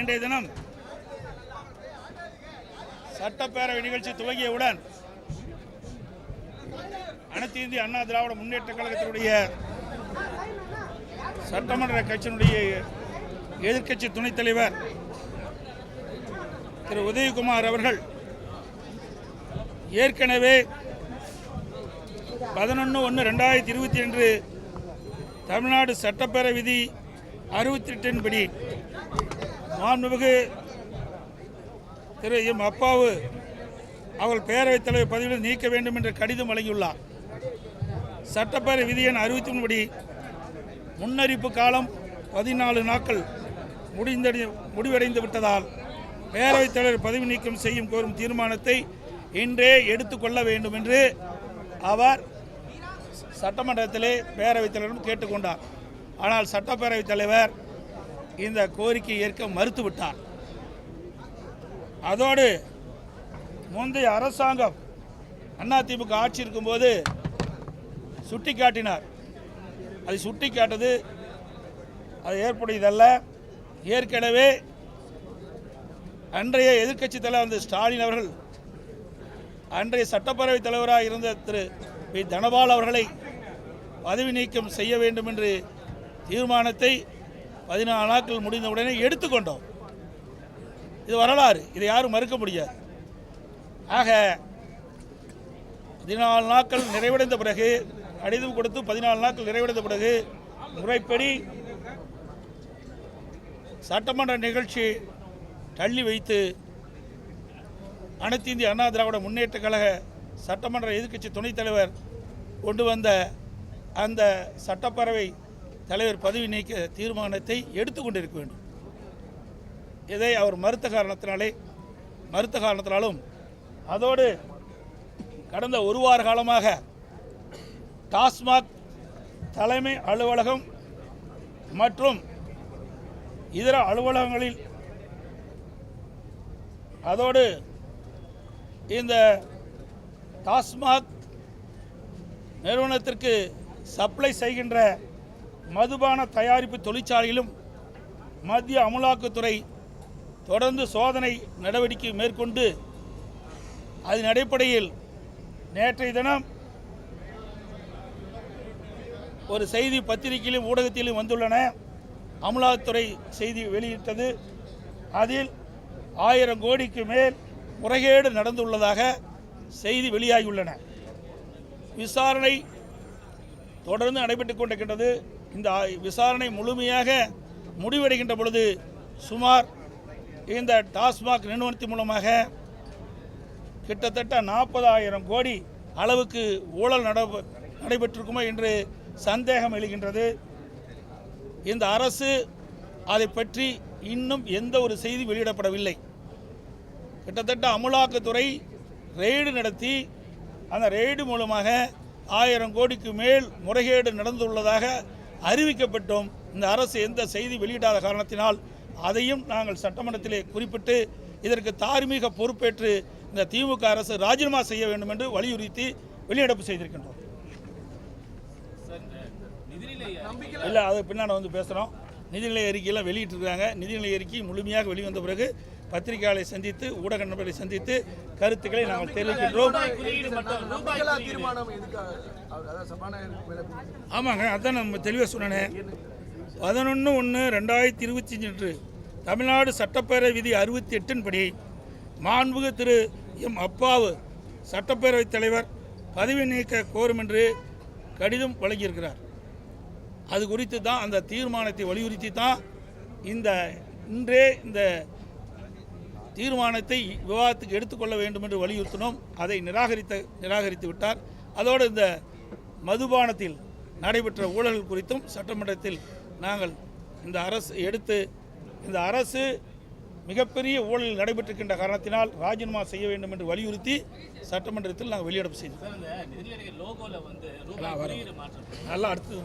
நேற்றைய தினம் சட்டப்பேரவை நிகழ்ச்சி துவங்கியவுடன் அனைத்து இந்திய அண்ணா திராவிட முன்னேற்ற கழகத்தினுடைய சட்டமன்ற கட்சியினுடைய எதிர்க்கட்சி துணைத் தலைவர் திரு உதயகுமார் அவர்கள் ஏற்கனவே 11/1/2022 தமிழ்நாடு சட்டப்பேரவை விதி 68 படி மாண்புமிகு திரு எம் அப்பாவு அவர்கள் பேரவைத் தலைவர் பதவியில் நீக்க வேண்டும் என்ற கடிதம் வழங்கியுள்ளார். சட்டப்பேரவை விதி எண் 63 படி முன்னறிப்பு காலம் 14 நாட்கள் முடிவடைந்து விட்டதால் பேரவைத் தலைவர் பதவி நீக்கம் செய்யும் கோரும் தீர்மானத்தை இன்றே எடுத்துக்கொள்ள வேண்டும் என்று அவர் சட்டமன்றத்திலே பேரவைத் தலைவரிடம் கேட்டுக்கொண்டார். ஆனால் சட்டப்பேரவைத் தலைவர் இந்த கோரிக்கையை ஏற்க மறுத்துவிட்டார். அதோடு முந்தைய அரசாங்கம் அதிமுக ஆட்சி இருக்கும்போது சுட்டிக்காட்டினார். அதை சுட்டிக்காட்டது அது ஏற்புடையதல்ல. ஏற்கனவே அன்றைய எதிர்க்கட்சி தலைவர் ஸ்டாலின் அவர்கள் அன்றைய சட்டப்பேரவைத் தலைவராக இருந்த திரு பி தனபால் அவர்களை பதவி நீக்கம் செய்ய வேண்டும் என்று தீர்மானத்தை 14 நாட்கள் முடிந்தவுடனே எடுத்துக்கொண்டோம். இது வரலாறு, இதை யாரும் மறுக்க முடியாது. ஆக 14 நாட்கள் நிறைவடைந்த பிறகு கடிதம் கொடுத்து 14 நாட்கள் நிறைவடைந்த பிறகு முறைப்படி சட்டமன்ற நிகழ்ச்சி தள்ளி வைத்து அனைத்து இந்திய அண்ணா திராவிட முன்னேற்ற கழக சட்டமன்ற எதிர்க்கட்சி துணைத் தலைவர் கொண்டு வந்த அந்த சட்டப்பேரவை தலைவர் பதவி நீக்க தீர்மானத்தை எடுத்துக்கொண்டிருக்க வேண்டும். இதை அவர் மறுத்த காரணத்தினாலும் அதோடு கடந்த ஒரு வார காலமாக டாஸ்மாக் தலைமை அலுவலகம் மற்றும் இதர அலுவலகங்களில் அதோடு இந்த டாஸ்மாக் நிறுவனத்திற்கு சப்ளை செய்கின்ற மதுபான தயாரிப்பு தொழிற்சாலையிலும் மத்திய அமலாக்கத்துறை தொடர்ந்து சோதனை நடவடிக்கை மேற்கொண்டு அதன் அடிப்படையில் நேற்றைய தினம் ஒரு செய்தி பத்திரிகையிலும் ஊடகத்திலும் வந்துள்ளன. அமலாக்கத்துறை செய்தி வெளியிட்டது. அதில் 1000 கோடிக்கு மேல் முறைகேடு நடந்துள்ளதாக செய்தி வெளியாகியுள்ளன. விசாரணை தொடர்ந்து நடைபெற்றுக் கொண்டிருக்கின்றது. இந்த விசாரணை முழுமையாக முடிவடைகின்ற பொழுது சுமார் இந்த டாஸ்மாக் நிறுவனத்தின் மூலமாக கிட்டத்தட்ட 40,000 கோடி அளவுக்கு ஊழல் நடைபெற்றிருக்குமோ என்று சந்தேகம் எழுகின்றது. இந்த அரசு அதை பற்றி இன்னும் எந்த ஒரு செய்தி வெளியிடப்படவில்லை. கிட்டத்தட்ட அமலாக்கத்துறை ரெய்டு நடத்தி அந்த ரெய்டு மூலமாக 1000 கோடிக்கு மேல் முறைகேடு நடந்துள்ளதாக அறிவிக்கப்பட்டும் இந்த அரசு எந்த செய்தி வெளியிடாத காரணத்தினால் அதையும் நாங்கள் சட்டமன்றத்திலே குறிப்பிட்டு இதற்கு தார்மீக பொறுப்பேற்று இந்த திமுக அரசு ராஜினாமா செய்ய வேண்டும் என்று வலியுறுத்தி வெளிநடப்பு செய்திருக்கின்றோம். இல்லை, அது பின்னாடி வந்து பேசுகிறோம். நிதிநிலை அறிக்கையெல்லாம் வெளியிட்டிருக்காங்க. நிதிநிலை அறிக்கை முழுமையாக வெளிவந்த பிறகு பத்திரிகையாளரை சந்தித்து ஊடக நண்பர்களை சந்தித்து கருத்துக்களை நாங்கள் தெரிவிக்கின்றோம். ஆமாங்க, அதான் நம்ம தெளிவாக சொன்னேன். 11/1/2025 தமிழ்நாடு சட்டப்பேரவை விதி 68 படி மாண்புமிகு திரு எம் அப்பாவு சட்டப்பேரவைத் தலைவர் பதவி நீக்க கோரும் என்று கடிதம் வழங்கியிருக்கிறார். அது குறித்து தான் அந்த தீர்மானத்தை வலியுறுத்தி தான் இன்றே இந்த தீர்மானத்தை விவாதத்துக்கு எடுத்துக்கொள்ள வேண்டும் என்று வலியுறுத்தினோம். அதை நிராகரித்து விட்டார். அதோடு இந்த மதுபானத்தில் நடைபெற்ற ஊழல்கள் குறித்தும் சட்டமன்றத்தில் நாங்கள் இந்த அரசு மிகப்பெரிய ஊழல் நடைபெற்றிருக்கின்ற காரணத்தினால் ராஜினாமா செய்ய வேண்டும் என்று வலியுறுத்தி சட்டமன்றத்தில் நாங்கள் வெளியிடப்பு செய்தோம். நல்லா அடுத்தது